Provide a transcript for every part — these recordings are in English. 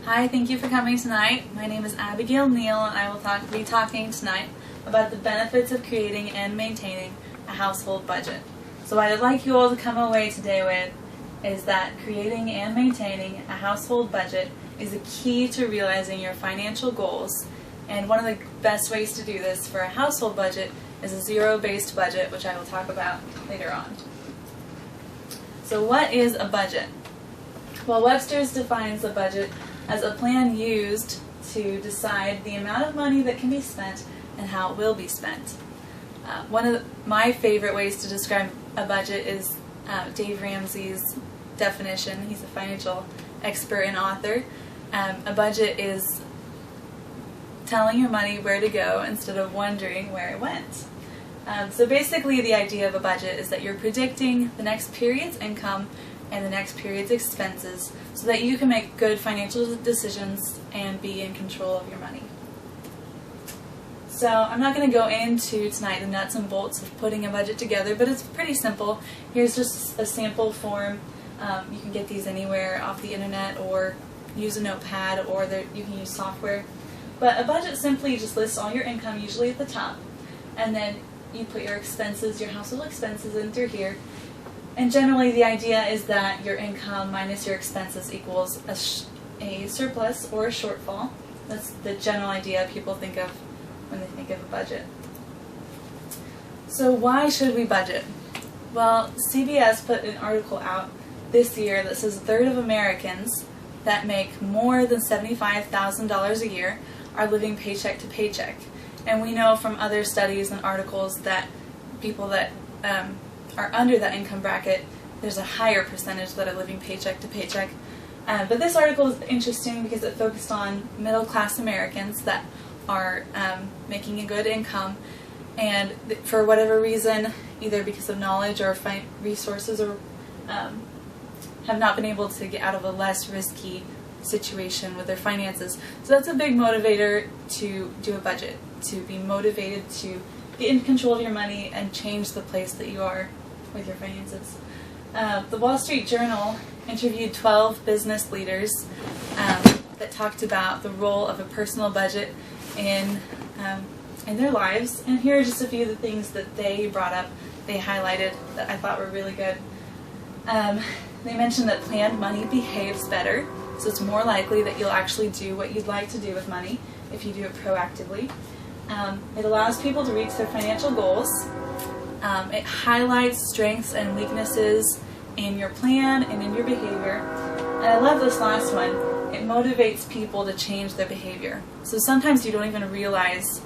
Hi, thank you for coming tonight. My name is Abigail Neal, and I will be talking tonight about the benefits of creating and maintaining a household budget. So what I'd like you all to come away today with is that creating and maintaining a household budget is a key to realizing your financial goals, and one of the best ways to do this for a household budget is a zero-based budget, which I will talk about later on. So what is a budget? Well, Webster's defines a budget as a plan used to decide the amount of money that can be spent and how it will be spent. One of my favorite ways to describe a budget is Dave Ramsey's definition. He's a financial expert and author. A budget is telling your money where to go instead of wondering where it went. So basically the idea of a budget is that you're predicting the next period's income and the next period's expenses so that you can make good financial decisions and be in control of your money. So I'm not going to go into tonight the nuts and bolts of putting a budget together, but it's pretty simple. Here's just a sample form. You can get these anywhere off the internet or use a notepad, or you can use software. But a budget simply just lists all your income, usually at the top, and then you put your expenses, your household expenses in through here. And generally the idea is that your income minus your expenses equals a surplus or a shortfall. That's the general idea people think of when they think of a budget. So why should we budget? Well, CBS put an article out this year that says a third of Americans that make more than $75,000 a year are living paycheck to paycheck. And we know from other studies and articles that people that are under that income bracket, there's a higher percentage that are living paycheck to paycheck. But this article is interesting because it focused on middle-class Americans that are making a good income, and for whatever reason, either because of knowledge or resources, or have not been able to get out of a less risky situation with their finances. So that's a big motivator to do a budget, to be motivated to get in control of your money and change the place that you are with your finances. The Wall Street Journal interviewed 12 business leaders that talked about the role of a personal budget in their lives, and here are just a few of the things that they brought up, they highlighted, that I thought were really good. They mentioned that planned money behaves better, so it's more likely that you'll actually do what you'd like to do with money if you do it proactively. It allows people to reach their financial goals. It highlights strengths and weaknesses in your plan and in your behavior. And I love this last one. It motivates people to change their behavior. So sometimes you don't even realize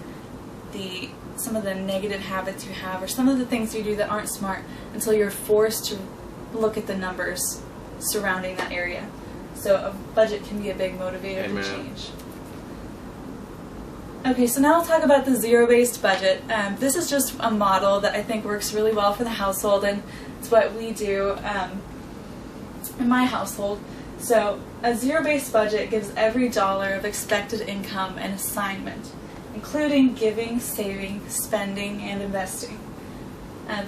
some of the negative habits you have or some of the things you do that aren't smart until you're forced to look at the numbers surrounding that area. So a budget can be a big motivator to change. Okay, so now I'll talk about the zero-based budget. This is just a model that I think works really well for the household, and it's what we do in my household. So a zero-based budget gives every dollar of expected income an assignment, including giving, saving, spending, and investing.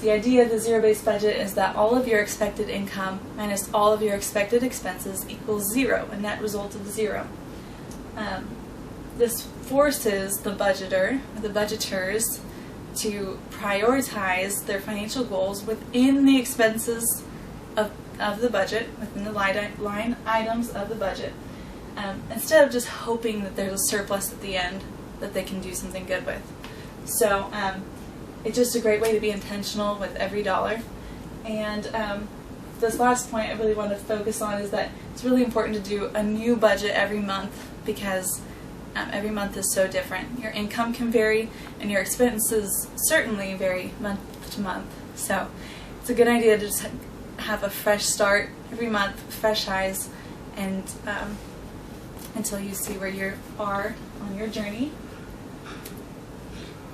The idea of the zero-based budget is that all of your expected income minus all of your expected expenses equals zero, a net result of zero. This forces the budgeter, or the budgeters, to prioritize their financial goals within the expenses of the budget, within the line items of the budget, instead of just hoping that there's a surplus at the end that they can do something good with. So it's just a great way to be intentional with every dollar. And this last point I really want to focus on is that it's really important to do a new budget every month, because every month is so different. Your income can vary, and your expenses certainly vary month to month. So it's a good idea to just have a fresh start every month, fresh eyes, and until you see where you are on your journey.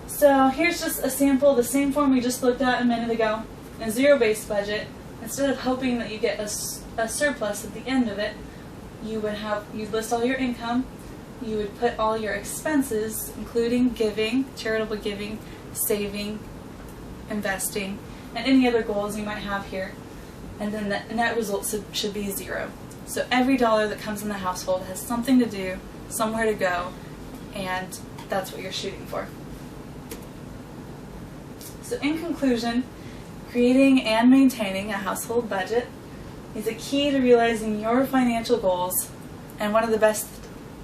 So here's just a sample, the same form we just looked at a minute ago. A zero-based budget, instead of hoping that you get a surplus at the end of it, you'd list all your income. You would put all your expenses, including giving, charitable giving, saving, investing, and any other goals you might have here. And then the net result should be zero. So every dollar that comes in the household has something to do, somewhere to go, and that's what you're shooting for. So in conclusion, creating and maintaining a household budget is a key to realizing your financial goals, and one of the best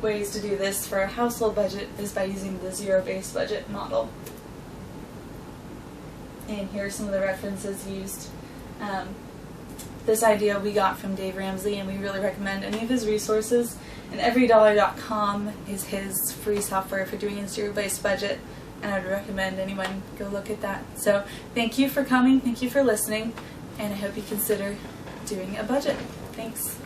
ways to do this for a household budget is by using the zero-based budget model. And here are some of the references used. This idea we got from Dave Ramsey, and we really recommend any of his resources. And everydollar.com is his free software for doing a zero-based budget, and I would recommend anyone go look at that. So thank you for coming, thank you for listening, and I hope you consider doing a budget. Thanks.